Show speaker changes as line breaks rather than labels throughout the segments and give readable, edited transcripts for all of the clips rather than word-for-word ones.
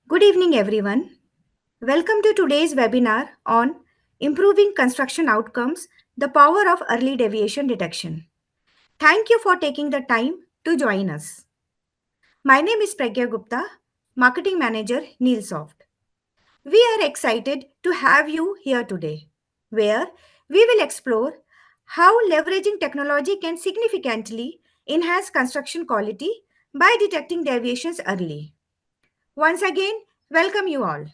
Good evening, everyone. Welcome to today's webinar on Improving Construction Outcomes, the Power of Early Deviation Detection. Thank you for taking the time to join us. My name is Pragya Gupta, Marketing Manager, Neilsoft. We are excited to have you here today, where we will explore how leveraging technology can significantly enhance construction quality by detecting deviations early. Once again, welcome you all.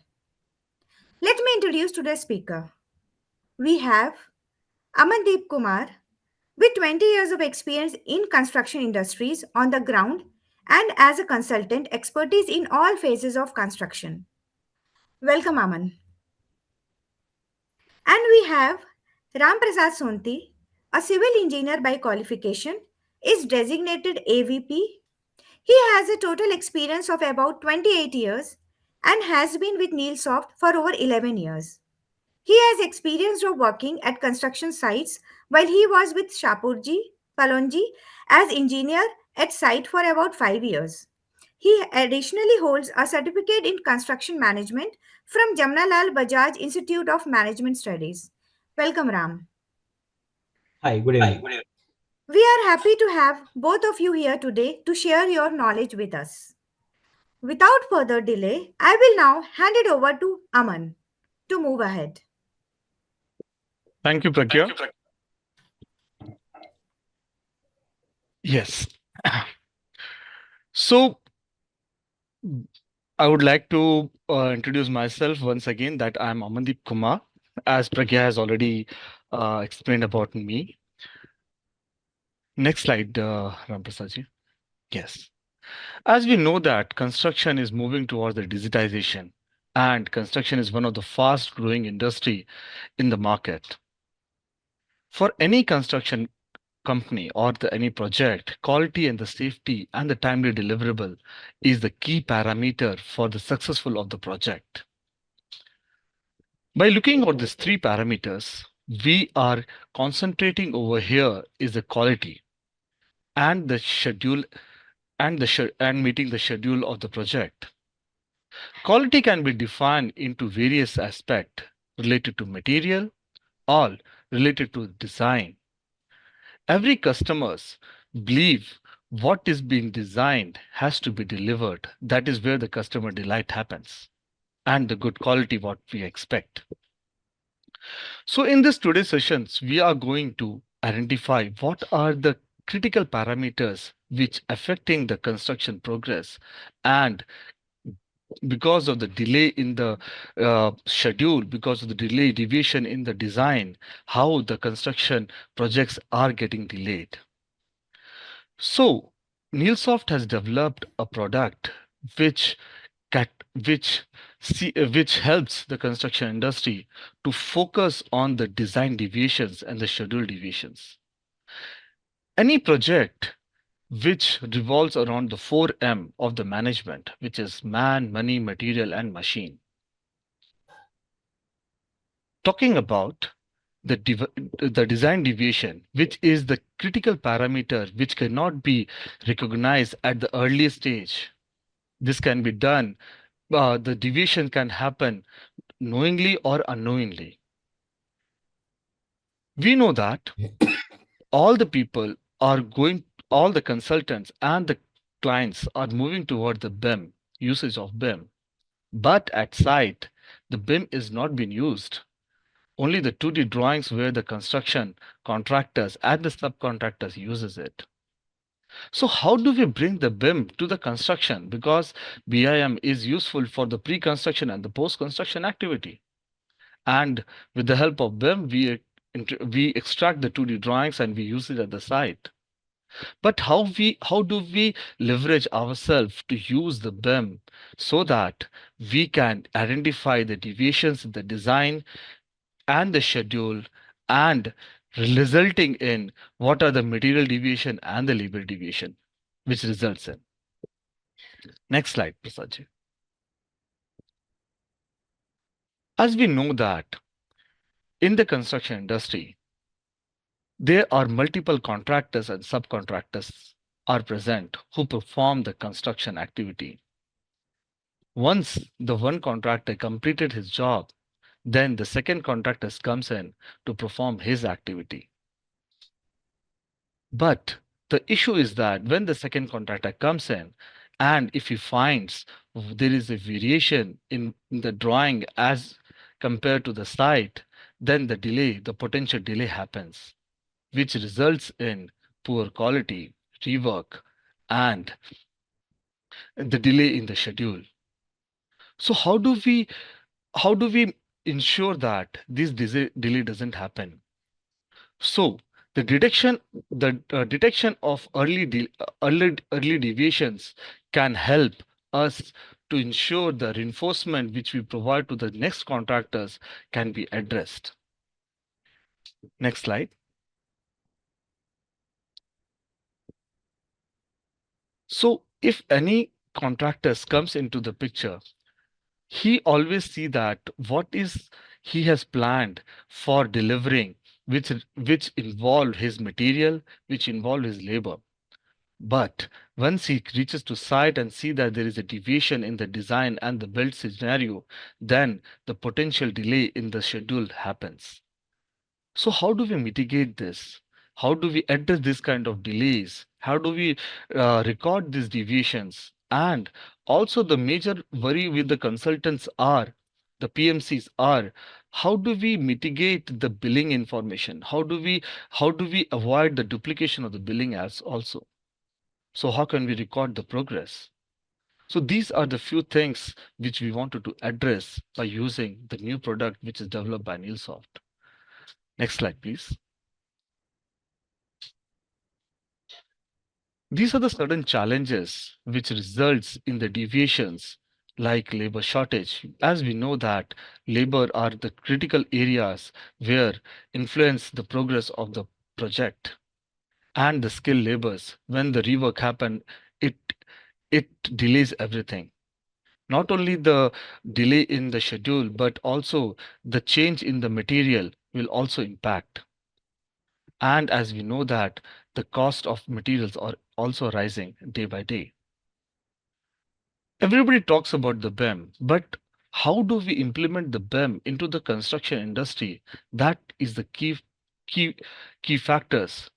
Let me introduce today's speaker. We have Amandeep Kumar with 20 years of experience in construction industries on the ground and as a consultant expertise in all phases of construction. Welcome Aman. And we have Ram Prasad Sonti, a civil engineer by qualification, is designated AVP. He has a total experience of about 28 years and has been with Neilsoft for over 11 years. He has experience of working at construction sites while he was with Shapurji Palonji as engineer at site for about 5 years. He additionally holds a certificate in construction management from Jamnalal Bajaj Institute of Management Studies. Welcome, Ram.
Hi, good evening.
We are happy to have both of you here today to share your knowledge with us. Without further delay, I will now hand it over to Aman to move ahead.
Thank you, Pragya. Yes. So I would like to introduce myself once again that I'm Amandeep Kumar, as Pragya has already explained about me. Next slide, Ramprasadji. Yes. As we know that construction is moving towards the digitization, and construction is one of the fast growing industry in the market. For any construction company or any project, quality and the safety and the timely deliverable is the key parameter for the successful of the project. By looking at these three parameters, we are concentrating over here is the quality and the schedule and meeting the schedule of the project. Quality can be defined into various aspects related to material or related to design. Every customers believe what is being designed has to be delivered. That is where the customer delight happens and the good quality what we expect. So in this today's sessions, we are going to identify what are the critical parameters which affecting the construction progress, and because of the delay in the schedule, because of the delay deviation in the design, how the construction projects are getting delayed. So Neilsoft has developed a product which which helps the construction industry to focus on the design deviations and the schedule deviations. Any project which revolves around the 4M of the management, which is man, money, material, and machine. Talking about the design deviation, which is the critical parameter which cannot be recognized at the early stage. This can be done, the deviation can happen knowingly or unknowingly. We know that all the people are going, all the consultants and the clients are moving toward the BIM, usage of BIM. But at site, the BIM is not being used. Only the 2D drawings where the construction contractors and the subcontractors uses it. So how do we bring the BIM to the construction? Because BIM is useful for the pre-construction and the post-construction activity. And with the help of BIM, we extract the 2D drawings and we use it at the site. But how do we leverage ourselves to use the BIM so that we can identify the deviations in the design and the schedule, and resulting in what are the material deviation and the labor deviation, which results in. Next slide, Prasadji. As we know that in the construction industry, there are multiple contractors and subcontractors are present who perform the construction activity. Once the one contractor completed his job, then the second contractor comes in to perform his activity. But the issue is that when the second contractor comes in, and if he finds there is a variation in the drawing as compared to the site, then the potential delay happens, which results in poor quality, rework, and the delay in the schedule. So how do we ensure that this delay doesn't happen? So the detection of early deviations can help us to ensure the reinforcement which we provide to the next contractors can be addressed. Next slide. So if any contractors comes into the picture, he always see that what is he has planned for delivering, which involve his material, which involve his labor. But once he reaches to site and see that there is a deviation in the design and the build scenario, then the potential delay in the schedule happens. So how do we mitigate this? How do we address this kind of delays? How do we record these deviations? And also the major worry with the consultants are, the PMCs are, how do we mitigate the billing information? How do we avoid the duplication of the billing as also? So how can we record the progress? So these are the few things which we wanted to address by using the new product which is developed by Neilsoft. Next slide, please. These are the certain challenges which results in the deviations like labor shortage. As we know that labor are the critical areas where influence the progress of the project, and the skilled labors. When the rework happen, it it delays everything. Not only the delay in the schedule, but also the change in the material will also impact. And as we know that the cost of materials are also rising day by day. Everybody talks about the BEM, but how do we implement the BEM into the construction industry? That is the key key factors,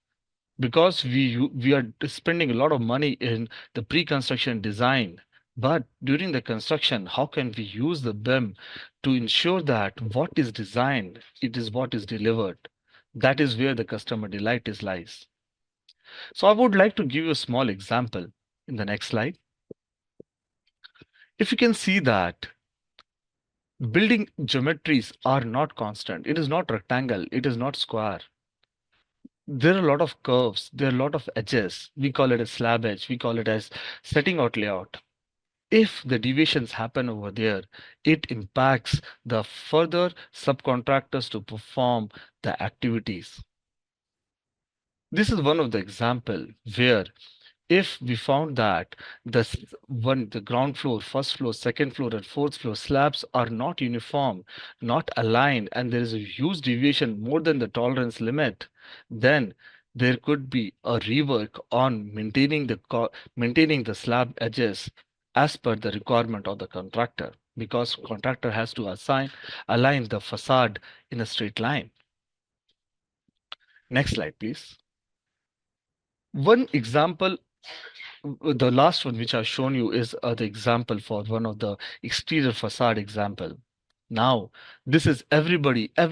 because we are spending a lot of money in the pre-construction design, but during the construction, how can we use the BIM to ensure that what is designed, it is what is delivered? That is where the customer delight is lies. So I would like to give you a small example in the next slide. If you can see that building geometries are not constant, it is not rectangle, it is not square. There are a lot of curves, there are a lot of edges. We call it a slab edge, we call it as setting out layout. If the deviations happen over there, it impacts the further subcontractors to perform the activities. This is one of the example where if we found that the ground floor, first floor, second floor, and fourth floor slabs are not uniform, not aligned, and there is a huge deviation more than the tolerance limit, then there could be a rework on maintaining the slab edges as per the requirement of the contractor, because contractor has to align the facade in a straight line. Next slide, please. One example, the last one which I've shown you is the example for one of the exterior facade example. Now, this is every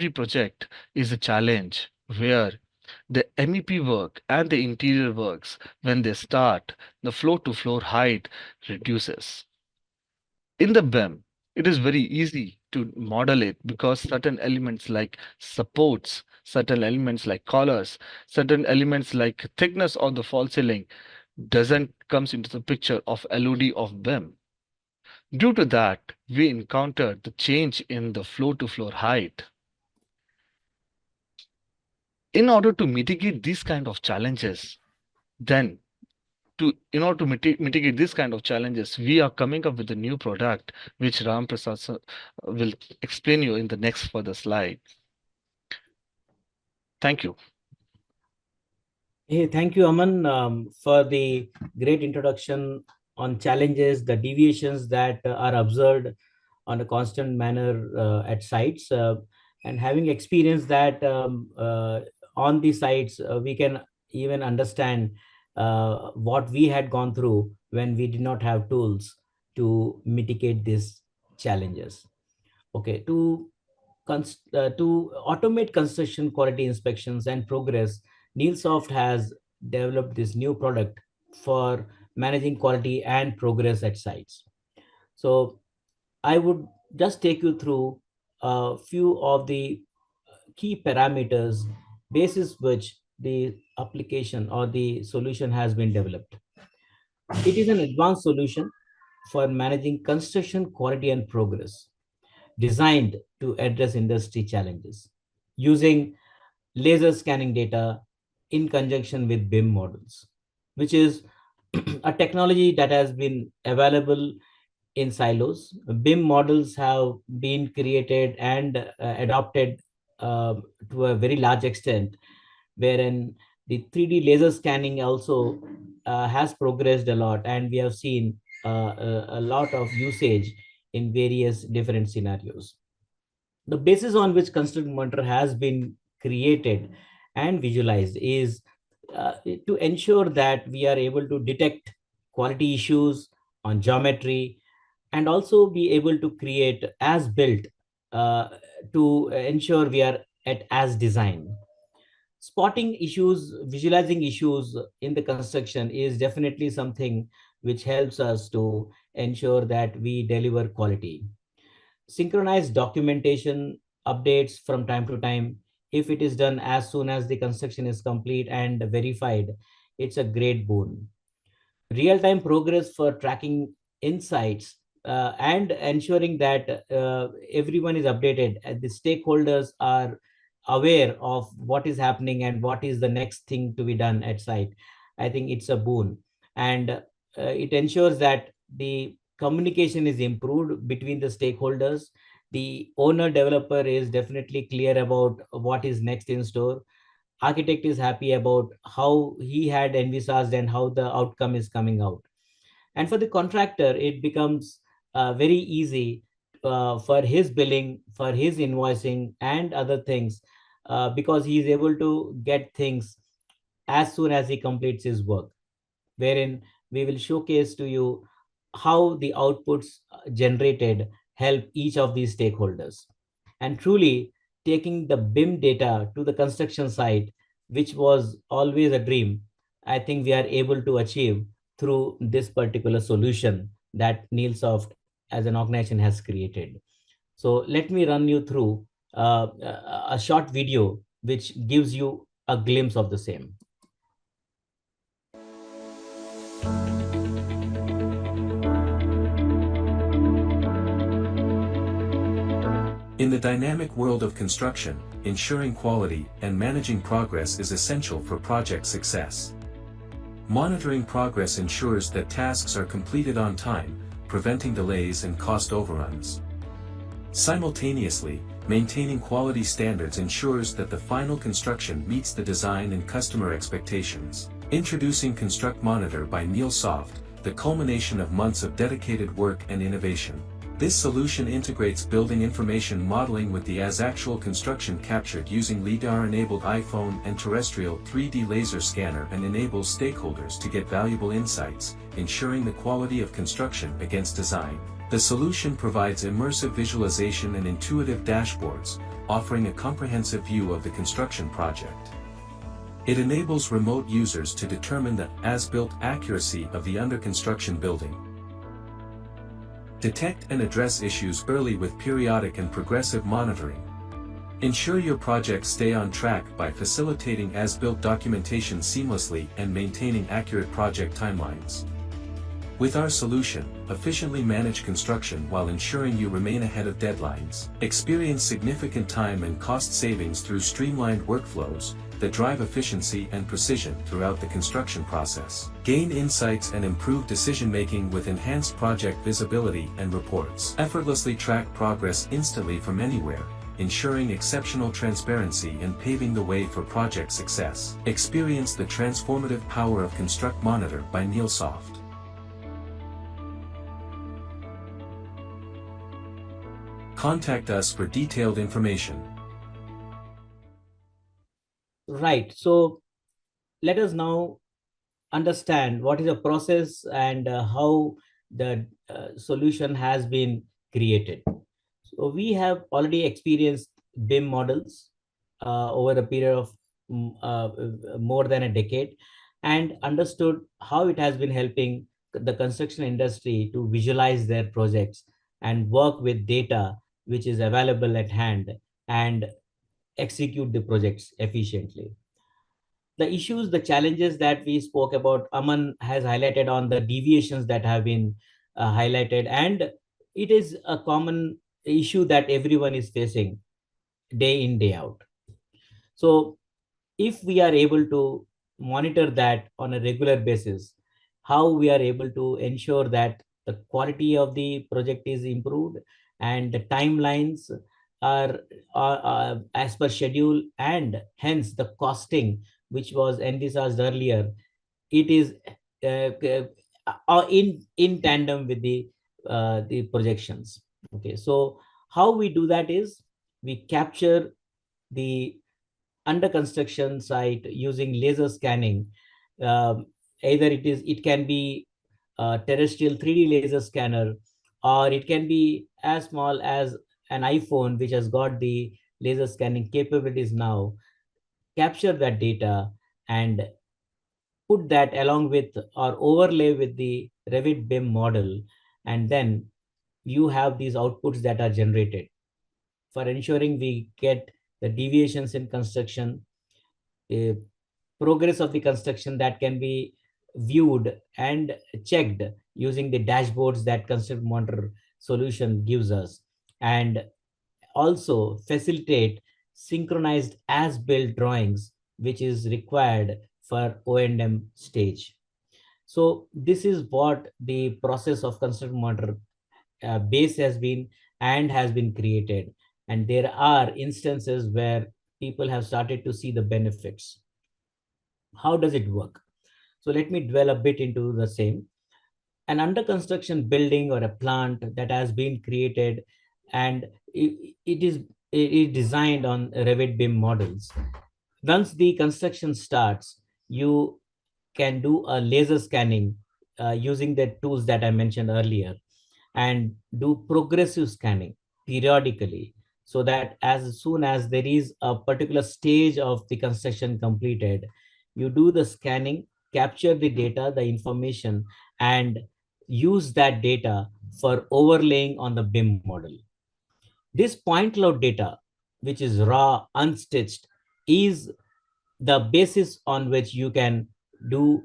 project is a challenge where the MEP work and the interior works, when they start, the floor to floor height reduces. In the BEM, it is very easy to model it because certain elements like supports, certain elements like collars, certain elements like thickness of the fall ceiling doesn't comes into the picture of LOD of BIM. Due to that, we encountered the change in the floor to floor height. In order to mitigate these kind of challenges, then in order to mitigate this kind of challenges, we are coming up with a new product which Ram Prasad sir will explain you in the next further slide. Thank you.
Hey, thank you, Aman, for the great introduction on challenges, the deviations that are observed on a constant manner at sites, and having experienced that on the sites, we can even understand what we had gone through when we did not have tools to mitigate these challenges. Okay, to automate construction quality inspections and progress, Neilsoft has developed this new product for managing quality and progress at sites. So I would just take you through a few of the key parameters basis which the application or the solution has been developed. It is an advanced solution for managing construction quality and progress, designed to address industry challenges using laser scanning data in conjunction with BIM models, which is a technology that has been available in silos. BIM models have been created and adopted to a very large extent, wherein the 3D laser scanning also has progressed a lot, and we have seen a lot of usage in various different scenarios. The basis on which ConstructMonitor has been created and visualized is to ensure that we are able to detect quality issues on geometry and also be able to create as built uh, to ensure we are at as design. Spotting issues, visualizing issues in the construction is definitely something which helps us to ensure that we deliver quality. Synchronize documentation updates from time to time. If it is done as soon as the construction is complete and verified, it's a great boon. Real-time progress for tracking insights and ensuring that everyone is updated and the stakeholders are aware of what is happening and what is the next thing to be done at site. I think it's a boon, and it ensures that the communication is improved between the stakeholders. The owner developer is definitely clear about what is next in store. Architect is happy about how he had envisaged and how the outcome is coming out. And for the contractor, it becomes very easy for his billing, for his invoicing and other things, because he is able to get things as soon as he completes his work, wherein we will showcase to you how the outputs generated help each of these stakeholders. And truly, taking the BIM data to the construction site, which was always a dream, I think we are able to achieve through this particular solution that Neilsoft as an organization has created. So let me run you through a short video which gives you a glimpse of the same.
In the dynamic world of construction, ensuring quality and managing progress is essential for project success. Monitoring progress ensures that tasks are completed on time, preventing delays and cost overruns. Simultaneously, maintaining quality standards ensures that the final construction meets the design and customer expectations. Introducing ConstructMonitor by Neilsoft, the culmination of months of dedicated work and innovation. This solution integrates building information modeling with the as-actual construction captured using LiDAR-enabled iPhone and terrestrial 3D laser scanner and enables stakeholders to get valuable insights, ensuring the quality of construction against design. The solution provides immersive visualization and intuitive dashboards, offering a comprehensive view of the construction project. It enables remote users to determine the as-built accuracy of the under-construction building. Detect and address issues early with periodic and progressive monitoring. Ensure your projects stay on track by facilitating as-built documentation seamlessly and maintaining accurate project timelines. With our solution, efficiently manage construction while ensuring you remain ahead of deadlines. Experience significant time and cost savings through streamlined workflows that drive efficiency and precision throughout the construction process. Gain insights and improve decision-making with enhanced project visibility and reports. Effortlessly track progress instantly from anywhere, ensuring exceptional transparency and paving the way for project success. Experience the transformative power of ConstructMonitor by Neilsoft. Contact us for detailed information.
Right. So let us now understand what is the process and how the solution has been created. So we have already experienced BIM models over a period of more than a decade, and understood how it has been helping the construction industry to visualize their projects and work with data which is available at hand and execute the projects efficiently. The issues, the challenges that we spoke about, Aman has highlighted on the deviations that have been highlighted, and it is a common issue that everyone is facing day in, day out. So if we are able to monitor that on a regular basis, how we are able to ensure that the quality of the project is improved and the timelines are as per schedule, and hence the costing which was envisaged earlier, it is in tandem with the projections. Okay, so how we do that is we capture the under construction site using laser scanning. Um, Either it can be a terrestrial 3D laser scanner, or it can be as small as an iPhone which has got the laser scanning capabilities now. Capture that data and put that along with or overlay with the Revit BIM model, and then you have these outputs that are generated for ensuring we get the deviations in construction, a progress of the construction that can be viewed and checked using the dashboards that ConstructMonitor solution gives us, and also facilitate synchronized as-built drawings, which is required for O&M stage. So this is what the process of ConstructMonitor base has been and has been created. And there are instances where people have started to see the benefits. How does it work? So let me dwell a bit into the same. An under construction building or a plant that has been created, and it is designed on Revit BIM models. Once the construction starts, you can do a laser scanning using the tools that I mentioned earlier, and do progressive scanning periodically, so that as soon as there is a particular stage of the construction completed, you do the scanning, capture the data, the information, and use that data for overlaying on the BIM model. This point cloud data, which is raw, unstitched, is the basis on which you can do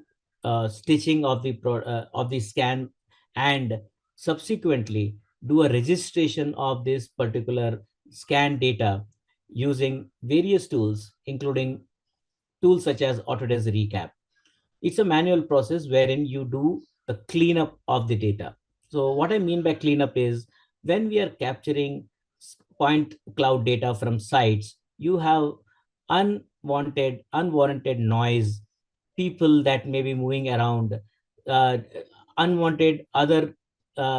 stitching of the scan, and subsequently do a registration of this particular scan data using various tools, including tools such as Autodesk Recap. It's a manual process wherein you do the cleanup of the data. So what I mean by cleanup is, when we are capturing point cloud data from sites, you have unwarranted noise, people that may be moving around, uh, unwanted other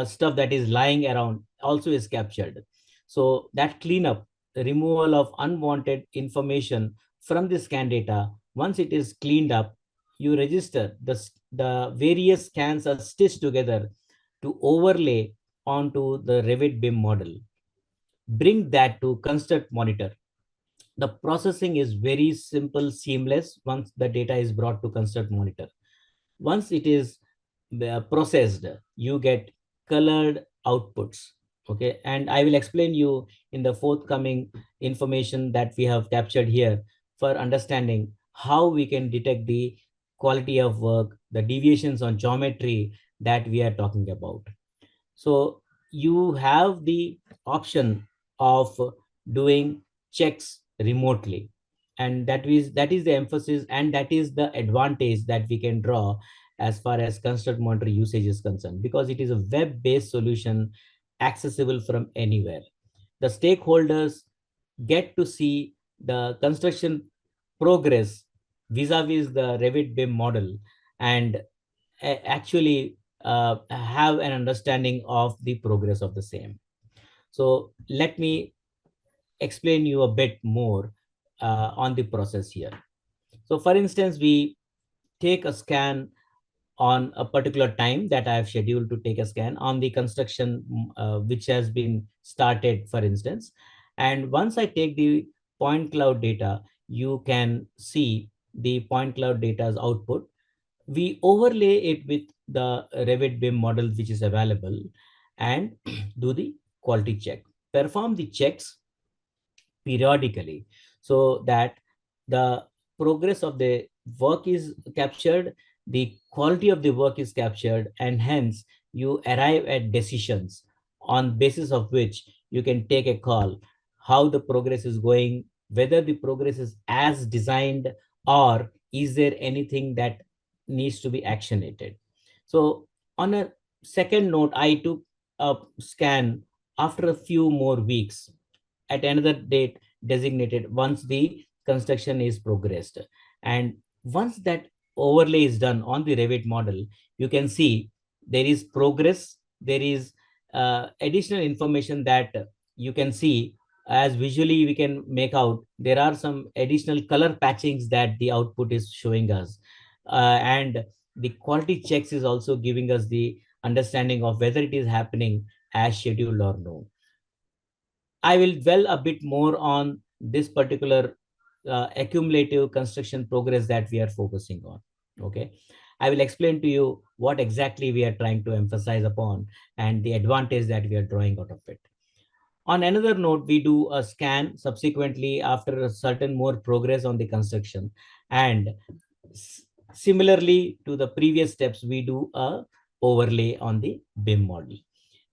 stuff that is lying around also is captured. So that cleanup, the removal of unwanted information from the scan data, once it is cleaned up, you register the various scans are stitched together to overlay onto the Revit BIM model. Bring that to ConstructMonitor. The processing is very simple, seamless once the data is brought to ConstructMonitor. Once it is processed, you get colored outputs. Okay, and I will explain you in the forthcoming information that we have captured here for understanding how we can detect the quality of work, the deviations on geometry that we are talking about. So you have the option of doing checks remotely, and that is the emphasis, and that is the advantage that we can draw as far as ConstructMonitor usage is concerned, because it is a web-based solution accessible from anywhere. The stakeholders get to see the construction progress vis-a-vis the Revit BIM model, and actually have an understanding of the progress of the same. So let me explain you a bit more on the process here. So for instance, we take a scan on a particular time that I have scheduled to take a scan on the construction which has been started, for instance. And once I take the point cloud data, you can see the point cloud data's output. We overlay it with the Revit BIM model which is available and do the quality check. Perform the checks periodically so that the progress of the work is captured, the quality of the work is captured, and hence you arrive at decisions on basis of which you can take a call how the progress is going, whether the progress is as designed, or is there anything that needs to be actionated. So on a second note, I took a scan after a few more weeks at another date designated once the construction is progressed. And once that overlay is done on the Revit model, you can see there is progress, there is additional information that you can see. As visually we can make out, there are some additional color patchings that the output is showing us. And the quality checks is also giving us the understanding of whether it is happening as scheduled or no. I will dwell a bit more on this particular accumulative construction progress that we are focusing on. Okay. I will explain to you what exactly we are trying to emphasize upon and the advantage that we are drawing out of it. On another note, we do a scan subsequently after a certain more progress on the construction. And similarly to the previous steps, we do a overlay on the BIM model.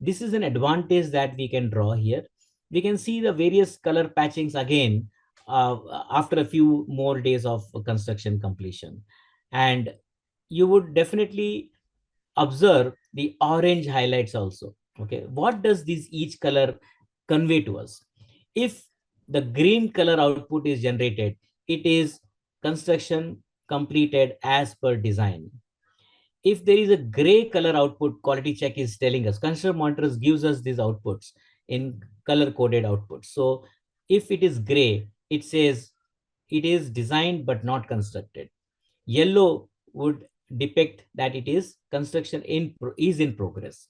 This is an advantage that we can draw here. We can see the various color patchings again after a few more days of construction completion. And you would definitely observe the orange highlights also. Okay, what does this each color convey to us? If the green color output is generated, it is construction completed as per design. If there is a gray color output, quality check is telling us, ConstructMonitor gives us these outputs in color coded outputs. So if it is gray, it says it is designed but not constructed. Yellow would depict that it is construction is in progress.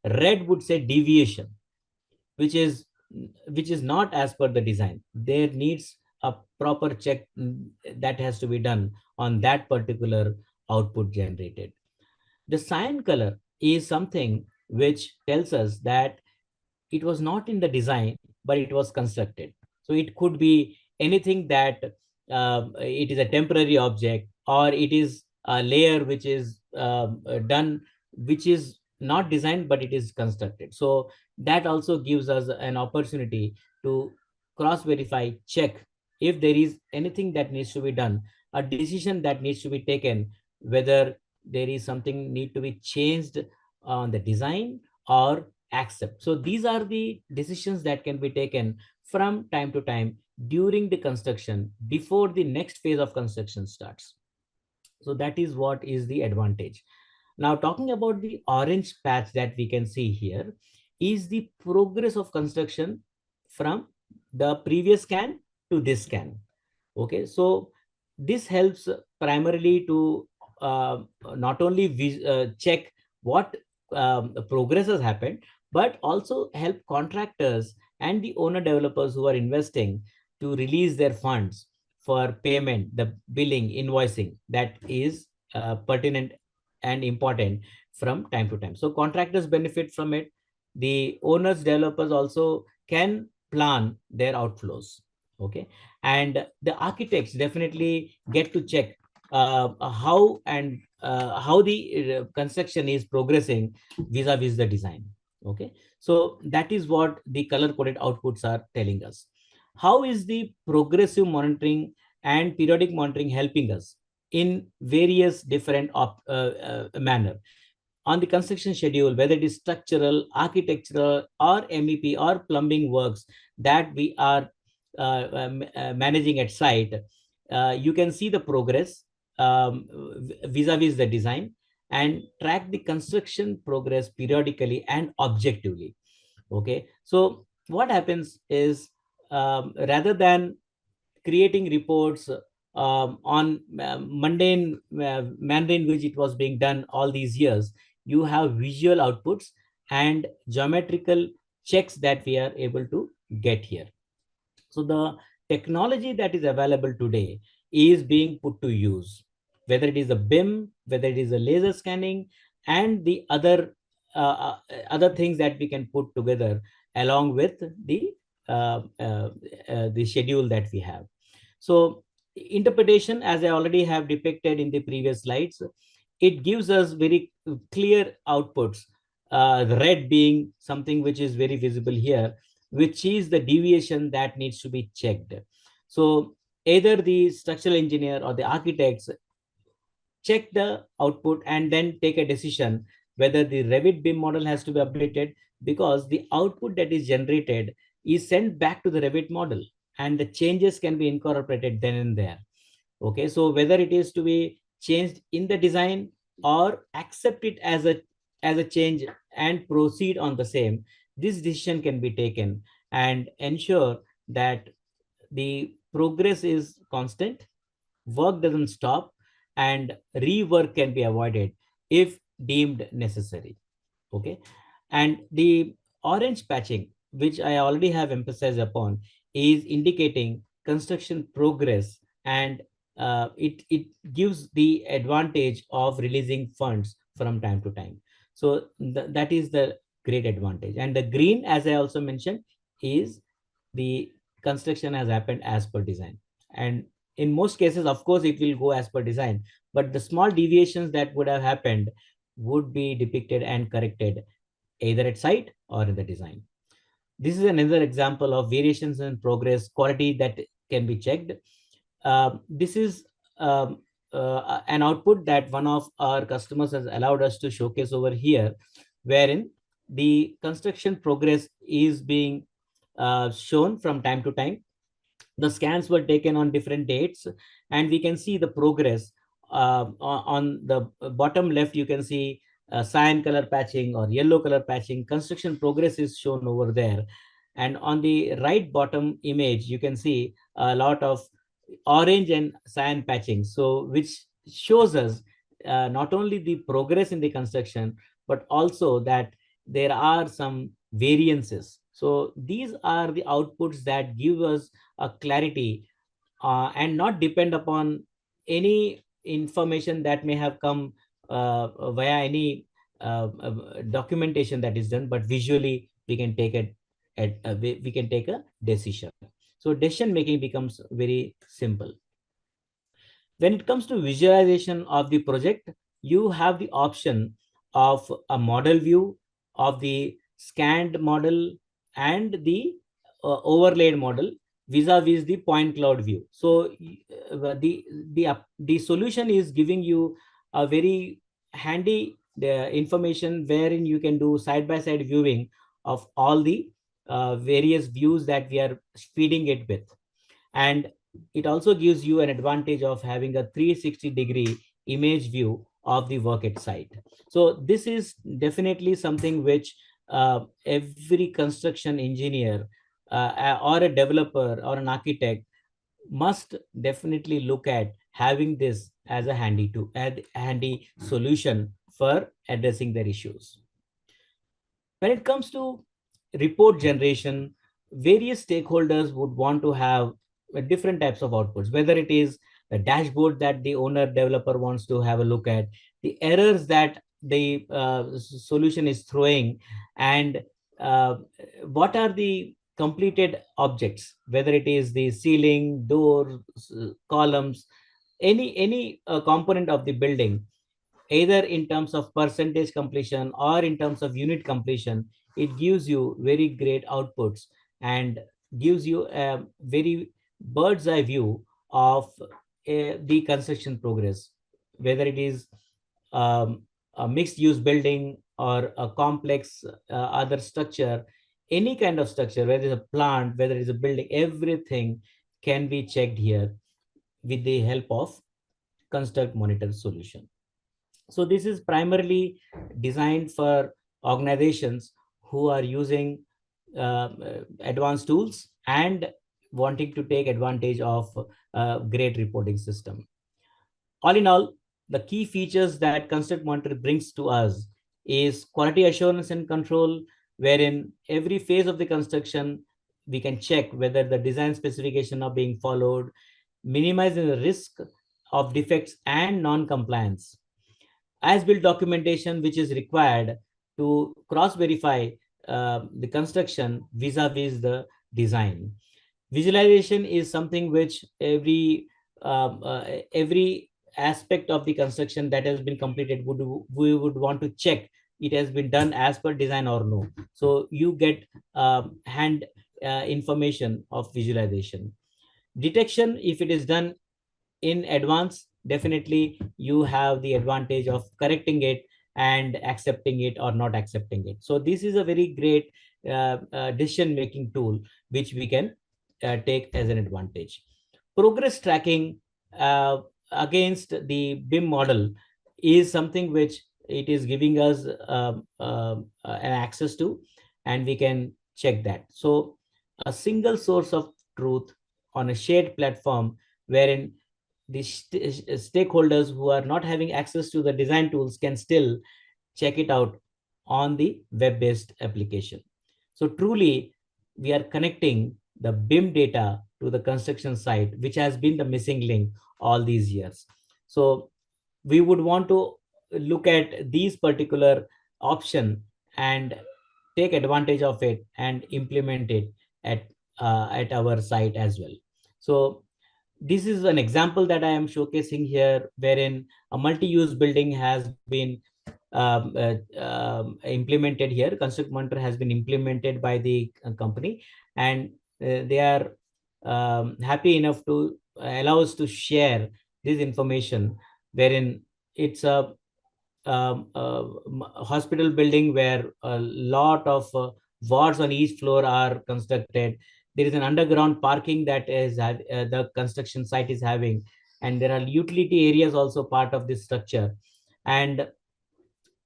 Red would say deviation, which is not as per the design. There needs a proper check that has to be done on that particular output generated. The cyan color is something which tells us that it was not in the design, but it was constructed. So it could be anything that it is a temporary object, or it is a layer which is done, which is not designed, but it is constructed. So that also gives us an opportunity to cross verify, check if there is anything that needs to be done, a decision that needs to be taken, whether there is something need to be changed on the design or accept. So these are the decisions that can be taken from time to time during the construction before the next phase of construction starts. So that is what is the advantage. Now, talking about the orange patch that we can see here is the progress of construction from the previous scan to this scan. Okay, so this helps primarily to not only check what progress has happened, but also help contractors and the owner developers who are investing to release their funds for payment, the billing, invoicing that is pertinent and important from time to time. So contractors benefit from it. The owners, developers also can plan their outflows. Okay, and the architects definitely get to check how the construction is progressing vis-a-vis the design. Okay, so that is what the color coded outputs are telling us. How is the progressive monitoring and periodic monitoring helping us in various different manner on the construction schedule, whether it is structural, architectural, or MEP or plumbing works that we are managing at site? You can see the progress vis-a-vis the design and track the construction progress periodically and objectively. Okay, so what happens is, rather than creating reports on mundane manner in which it was being done all these years, you have visual outputs and geometrical checks that we are able to get here. So the technology that is available today is being put to use, whether it is a BIM, whether it is a laser scanning, and the other things that we can put together along with uh, uh, the schedule that we have. So interpretation, as I already have depicted in the previous slides, it gives us very clear outputs. The red being something which is very visible here, which is the deviation that needs to be checked. So either the structural engineer or the architects check the output and then take a decision whether the Revit BIM model has to be updated, because the output that is generated is sent back to the Revit model and the changes can be incorporated then and there. Okay, so whether it is to be changed in the design or accept it as a change and proceed on the same, this decision can be taken and ensure that the progress is constant, work doesn't stop, and rework can be avoided if deemed necessary. Okay, and the orange patching, which I already have emphasized upon, is indicating construction progress, and it gives the advantage of releasing funds from time to time. So that is the great advantage. And the green, as I also mentioned, is the construction has happened as per design. And in most cases, of course, it will go as per design, but the small deviations that would have happened would be depicted and corrected either at site or in the design. This is another example of variations in progress quality that can be checked. This is an output that one of our customers has allowed us to showcase over here, wherein the construction progress is being shown from time to time. The scans were taken on different dates and we can see the progress. On the bottom left you can see cyan color patching or yellow color patching. Construction progress is shown over there, and on the right bottom image you can see a lot of orange and cyan patching, so which shows us not only the progress in the construction but also that there are some variances. So these are the outputs that give us a clarity and not depend upon any information that may have come via any documentation that is done, but visually we can take we can take a decision. So decision making becomes very simple. When it comes to visualization of the project, you have the option of a model view of the scanned model and the overlaid model vis-a-vis the point cloud view. So the solution is giving you a very handy information wherein you can do side-by-side viewing of all the various views that we are feeding it with. And it also gives you an advantage of having a 360-degree image view of the work at site. So this is definitely something which every construction engineer or a developer or an architect must definitely look at, having this as a handy solution for addressing their issues. When it comes to report generation, various stakeholders would want to have different types of outputs, whether it is the dashboard that the owner developer wants to have a look at, the errors that the solution is throwing, and uh, what are the completed objects, whether it is the ceiling, doors, columns, any component of the building, either in terms of percentage completion or in terms of unit completion. It gives you very great outputs and gives you a very bird's eye view of the construction progress, whether it is a mixed use building or a complex other structure, any kind of structure, whether it's a plant, whether it's a building, everything can be checked here with the help of ConstructMonitor solution. So this is primarily designed for organizations who are using advanced tools and wanting to take advantage of great reporting system. All in all, the key features that ConstructMonitor brings to us is quality assurance and control, wherein every phase of the construction we can check whether the design specification are being followed, minimizing the risk of defects and non-compliance. As-built documentation, which is required to cross-verify the construction vis-a-vis the design. Visualization is something which every aspect of the construction that has been completed would we would want to check it has been done as per design or no. So you get hand information of visualization. Detection, if it is done in advance, definitely you have the advantage of correcting it and accepting it or not accepting it. So this is a very great decision making tool which we can take as an advantage. Progress tracking uh, against the BIM model is something which it is giving us an access to, and we can check that. So a single source of truth on a shared platform wherein the stakeholders who are not having access to the design tools can still check it out on the web-based application. So truly, we are connecting the BIM data to the construction site, which has been the missing link all these years. So we would want to look at these particular option and take advantage of it and implement it at our site as well. So this is an example that I am showcasing here, wherein a multi-use building has been implemented here. ConstructMonitor has been implemented by the company, and they are happy enough to allow us to share this information, wherein it's a hospital building where a lot of wards on each floor are constructed. There is an underground parking that is the construction site is having, and there are utility areas also part of this structure. And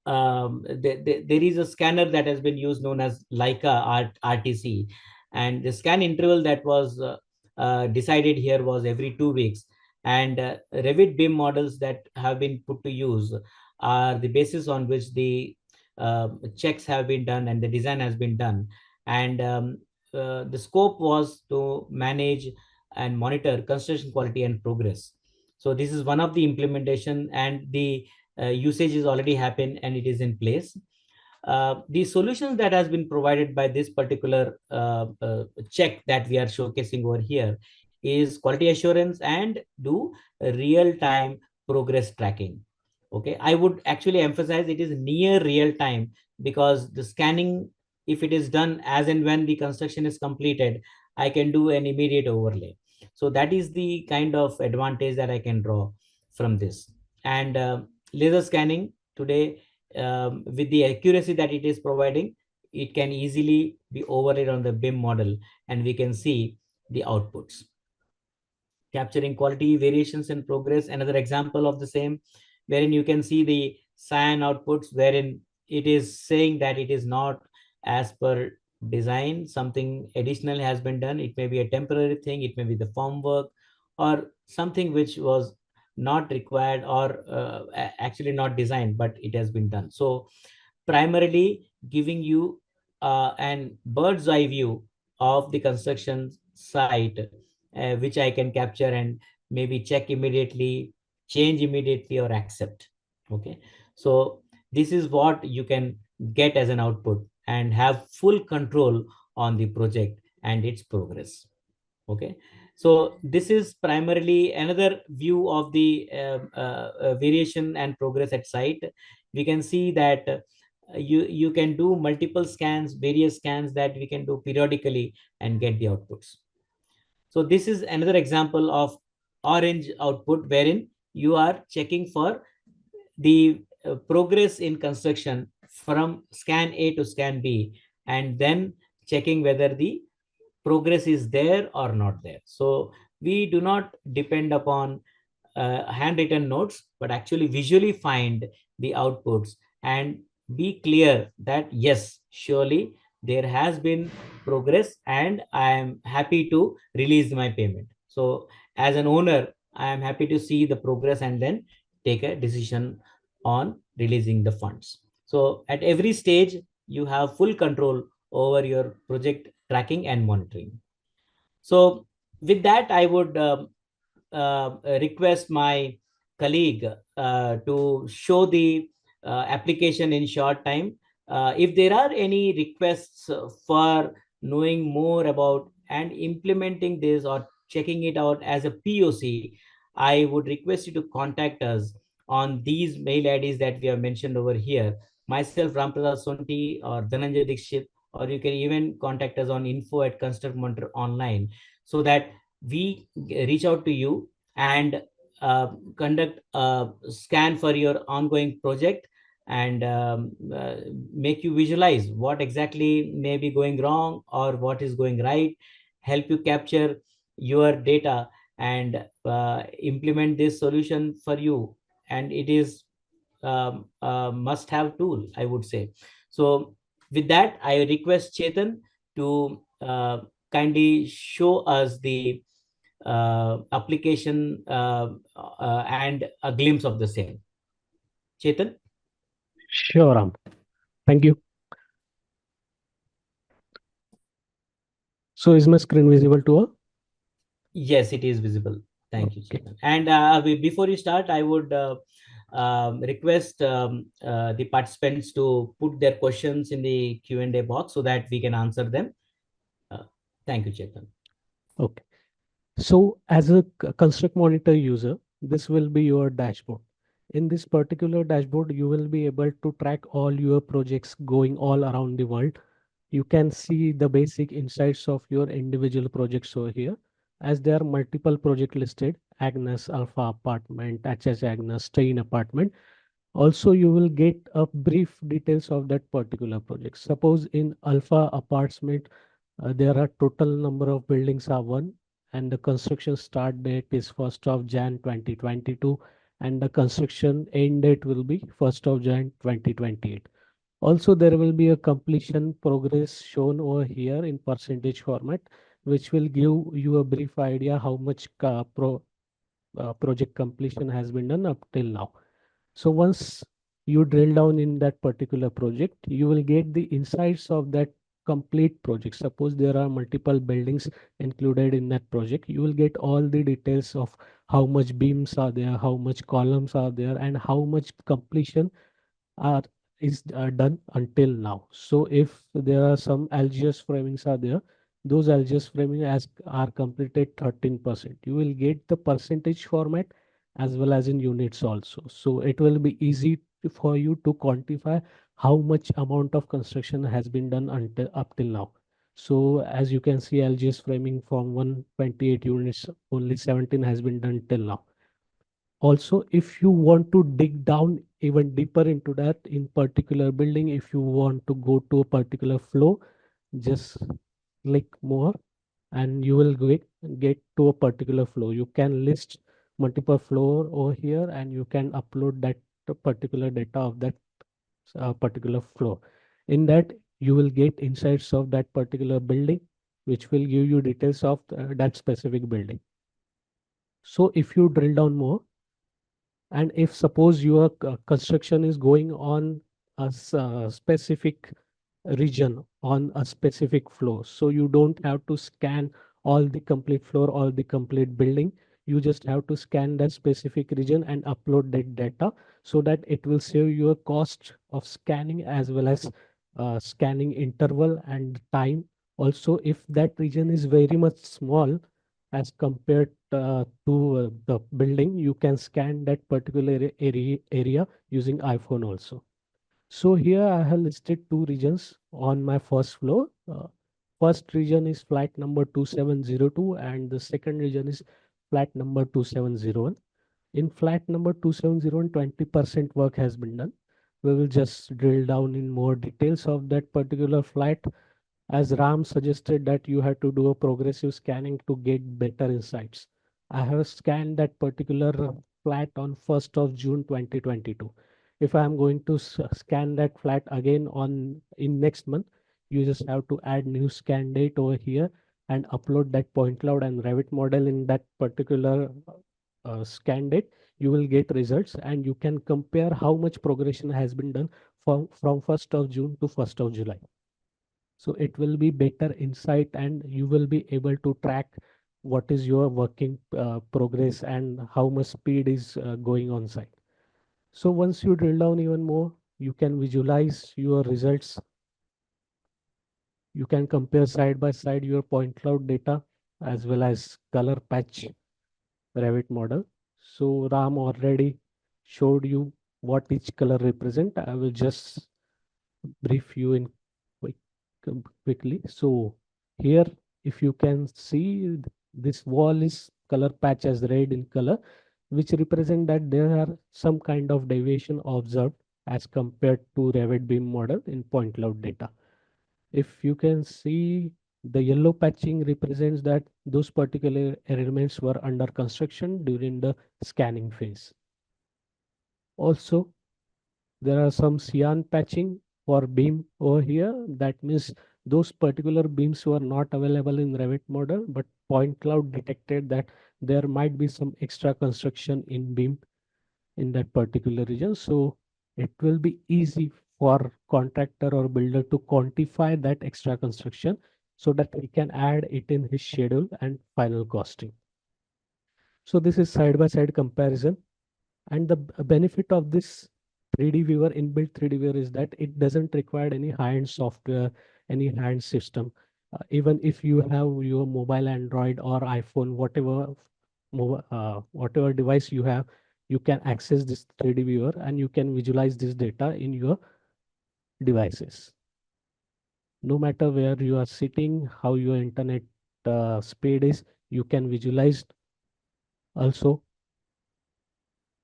there is a scanner that has been used known as Leica RTC, and the scan interval that was decided here was every 2 weeks. And Revit BIM models that have been put to use are the basis on which the checks have been done and the design has been done. And the scope was to manage and monitor construction quality and progress. So this is one of the implementation, and the usage is already happened and it is in place. The solutions that has been provided by this particular check that we are showcasing over here is quality assurance and do real-time progress tracking. Okay, I would actually emphasize it is near real time, because the scanning, if it is done as and when the construction is completed, I can do an immediate overlay. So that is the kind of advantage that I can draw from this. And laser scanning today, with the accuracy that it is providing, it can easily be overlaid on the BIM model, and we can see the outputs. Capturing quality variations in progress, another example of the same, wherein you can see the cyan outputs, wherein it is saying that it is not as per design, something additional has been done. It may be a temporary thing, it may be the form work, or something which was not required, or actually not designed, but it has been done. So primarily giving you an bird's eye view of the construction site, which I can capture and maybe check immediately, change immediately, or accept. Okay, so this is what you can get as an output and have full control on the project and its progress. Okay, so this is primarily another view of the variation and progress at site. We can see that you can do multiple scans, various scans that we can do periodically and get the outputs. So this is another example of orange output, wherein you are checking for the progress in construction from scan A to scan B, and then checking whether the progress is there or not there. So we do not depend upon handwritten notes, but actually visually find the outputs and be clear that yes, surely there has been progress and I am happy to release my payment. So as an owner, I am happy to see the progress and then take a decision on releasing the funds. So at every stage, you have full control over your project tracking and monitoring. So with that, I would request my colleague to show the application in short time. If there are any requests for knowing more about and implementing this or checking it out as a POC, I would request you to contact us on these mail IDs that we have mentioned over here. Myself, Ramprasad Sonti or Dhananjay Dixit, or you can even contact us on info@ConstructMonitor online, so that we reach out to you and conduct a scan for your ongoing project and make you visualize what exactly may be going wrong or what is going right, help you capture your data and implement this solution for you. And it is a must have tool, I would say. So with that, I request Chetan to kindly show us the application and a glimpse of the same. Chetan?
Sure, Ram. Thank you. So is my screen visible to all?
Yes, it is visible. Thank you,
Okay.
Chetan. And before you start, I would request the participants to put their questions in the Q&A box so that we can answer them. Uh, Thank you, Chetan.
Okay. So as a ConstructMonitor user, this will be your dashboard. In this particular dashboard, you will be able to track all your projects going all around the world. You can see the basic insights of your individual projects over here, as there are multiple projects listed: Agnes Alpha Apartment, HS Agnes, Strain Apartment. Also, you will get a brief details of that particular project. Suppose in Alpha Apartment, there are total number of buildings are one, and the construction start date is 1st of Jan 2022, and the construction end date will be 1st of Jan 2028. Also, there will be a completion progress shown over here in percentage format, which will give you a brief idea how much project completion has been done up till now. So once you drill down in that particular project, you will get the insights of that complete project. Suppose there are multiple buildings included in that project, you will get all the details of how much beams are there, how much columns are there, and how much completion are is done until now. So if there are some LGS framings are there, those LGS framing as are completed 13%. You will get the percentage format as well as in units also. So it will be easy for you to quantify how much amount of construction has been done until up till now. So as you can see, LGS framing from 128 units, only 17 has been done till now. Also, if you want to dig down even deeper into that in particular building, if you want to go to a particular floor, just click more and you will get to a particular floor. You can list multiple floor over here and you can upload that particular data of that particular floor. In that, you will get insights of that particular building, which will give you details of that specific building. So if you drill down more, and if suppose your construction is going on a specific region on a specific floor, so you don't have to scan all the complete floor or the complete building. You just have to scan that specific region and upload that data, so that it will save your cost of scanning as well as scanning interval and time. Also, if that region is very much small as compared to the building, you can scan that particular area using iPhone also. So here I have listed two regions on my first floor. First region is flat number 2702 and the second region is flat number 2701. In flat number 2701, 20% work has been done. We will just drill down in more details of that particular flat, as Ram suggested that you have to do a progressive scanning to get better insights. I have scanned that particular flat on 1st of June 2022. If I am going to scan that flat again on in next month, You just have to add new scan date over here and upload that point cloud and Revit model in that particular scan date. You will get results and you can compare how much progression has been done from 1st of June to 1st of July. So it will be better insight and you will be able to track what is your working progress and how much speed is going on site. So once you drill down even more, you can visualize your results. You can compare side by side your point cloud data as well as color patch Revit model. So Ram already showed you what each color represent. I will just brief you in quick, quickly. So here, if you can see, this wall is color patch as red in color, which represent that there are some kind of deviation observed as compared to Revit beam model in point cloud data. If you can see, the yellow patching represents that those particular elements were under construction during the scanning phase. Also, there are some cyan patching for beam over here. That means those particular beams were not available in Revit model, but point cloud detected that there might be some extra construction in beam in that particular region. So it will be easy for contractor or builder to quantify that extra construction so that he can add it in his schedule and final costing. So this is side by side comparison. And the benefit of this 3D viewer, inbuilt 3D viewer, is that it doesn't require any high-end software, any high-end system. Even if you have your mobile Android or iPhone, whatever device you have, you can access this 3D viewer and you can visualize this data in your devices. No matter where you are sitting, how your internet speed is, you can visualize. Also,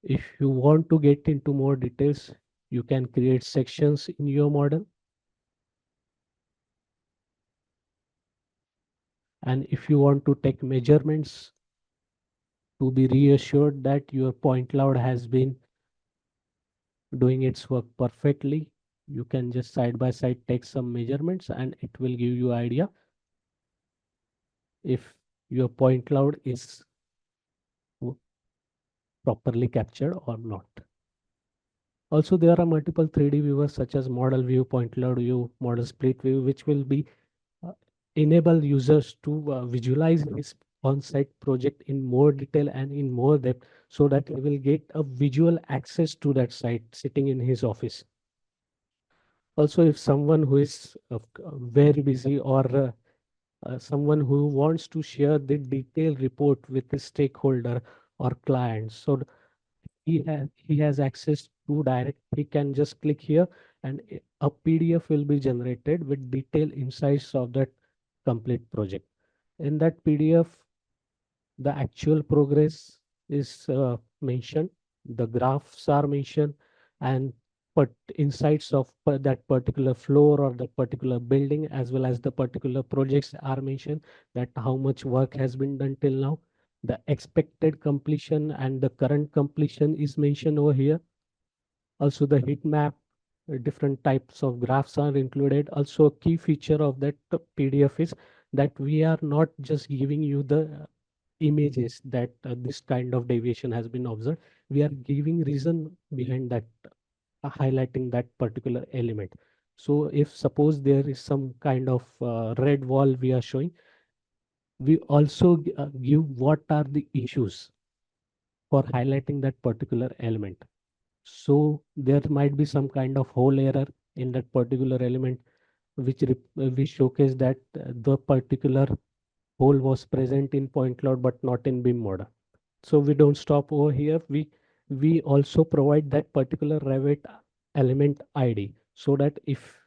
if you want to get into more details, you can create sections in your model. And if you want to take measurements to be reassured that your point cloud has been doing its work perfectly, you can just side by side take some measurements and it will give you idea if your point cloud is properly captured or not. Also, there are multiple 3D viewers such as model view, point cloud view, model split view, which will be uh, enable users to visualize his on-site project in more detail and in more depth so that he will get a visual access to that site sitting in his office. Also, if someone who is very busy or someone who wants to share the detailed report with the stakeholder or client, so he has access to direct, he can just click here and a PDF will be generated with detailed insights of that complete project. In that PDF, the actual progress is mentioned, the graphs are mentioned, and insights of that particular floor or the particular building as well as the particular projects are mentioned, that how much work has been done till now. The expected completion and the current completion is mentioned over here. Also, the heat map, different types of graphs are included. Also, a key feature of that PDF is that we are not just giving you the images that this kind of deviation has been observed. We are giving reason behind that, highlighting that particular element. So if suppose there is some kind of red wall we are showing, we also give what are the issues for highlighting that particular element. So there might be some kind of hole error in that particular element, which we showcase that the particular hole was present in point cloud but not in beam model. So we don't stop over here. We also provide that particular Revit element ID so that if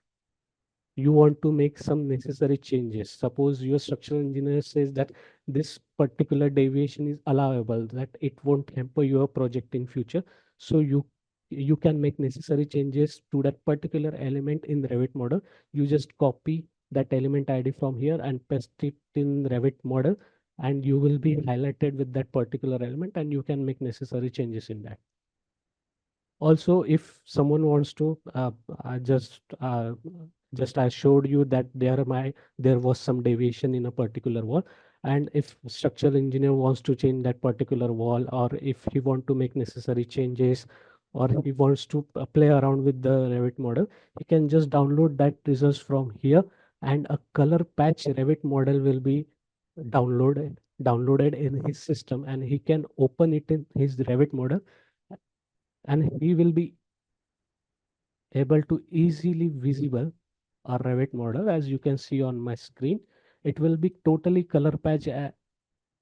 you want to make some necessary changes, suppose your structural engineer says that this particular deviation is allowable, that it won't hamper your project in future, so you can make necessary changes to that particular element in Revit model. You just copy that element ID from here and paste it in Revit model, and you will be highlighted with that particular element and you can make necessary changes in that. Also, if someone wants to just Just I showed you that there was some deviation in a particular wall, and if structural engineer wants to change that particular wall, or if he want to make necessary changes, or he wants to play around with the Revit model, he can just download that results from here, and a color patch Revit model will be downloaded in his system, and he can open it in his Revit model, and he will be able to easily visible a Revit model. As you can see on my screen, it will be totally color patch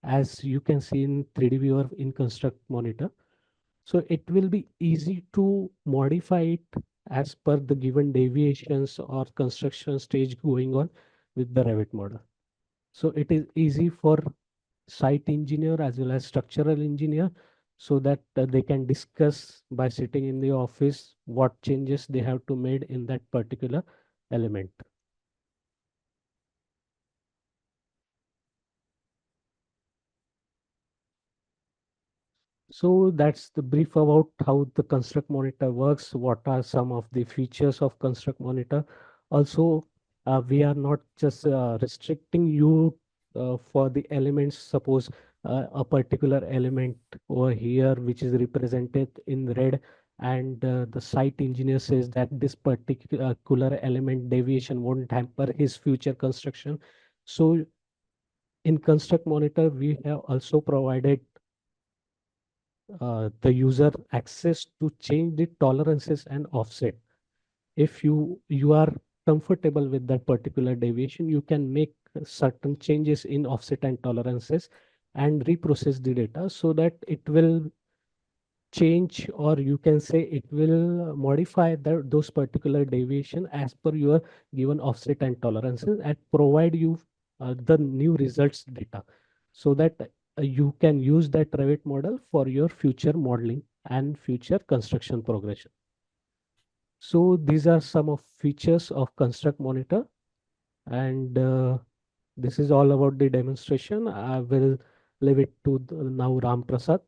as you can see in 3D viewer in ConstructMonitor. So it will be easy to modify it as per the given deviations or construction stage going on with the Revit model. So it is easy for site engineer as well as structural engineer, so that they can discuss by sitting in the office what changes they have to made in that particular element. So that's the brief about how the ConstructMonitor works. What are some of the features of ConstructMonitor? Also, we are not just restricting you for the elements. Suppose a particular element over here, which is represented in red, and the site engineer says that this particular element deviation won't hamper his future construction. So in ConstructMonitor, we have also provided the user access to change the tolerances and offset. If you are comfortable with that particular deviation, you can make certain changes in offset and tolerances and reprocess the data so that it will change, or you can say it will modify those particular deviation as per your given offset and tolerances, and provide you the new results data, so that you can use that Revit model for your future modeling and future construction progression. So these are some of features of ConstructMonitor, and this is all about the demonstration. I will leave it to now Ram Prasad.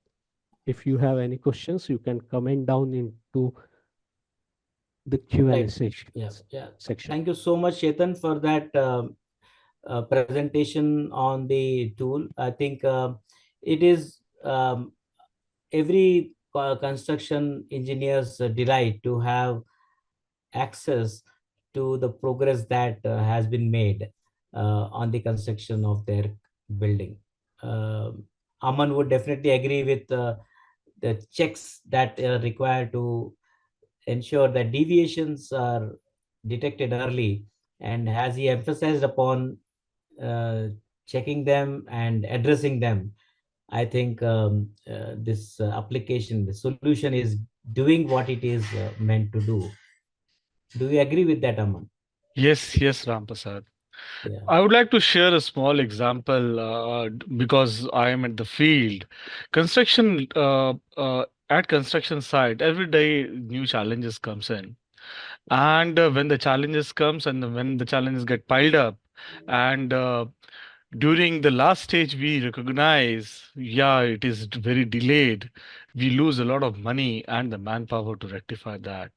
If you have any questions, you can comment down into the Q&A
Right. Yeah.
section.
Thank you so much, Chetan, for that presentation on the tool. I think it is every construction engineer's delight to have access to the progress that has been made on the construction of their building. Aman would definitely agree with the checks that are required to ensure that deviations are detected early, and as he emphasized upon uh, checking them and addressing them, I think this application, the solution is doing what it is meant to do. Do you agree with that, Aman?
Yes, yes, Rampasad.
Yeah.
I would like to share a small example because I am at the field. Construction at construction site, every day new challenges comes in, and when the challenges comes and when the challenges get piled up, and during the last stage we recognize, yeah, it is very delayed. We lose a lot of money and the manpower to rectify that.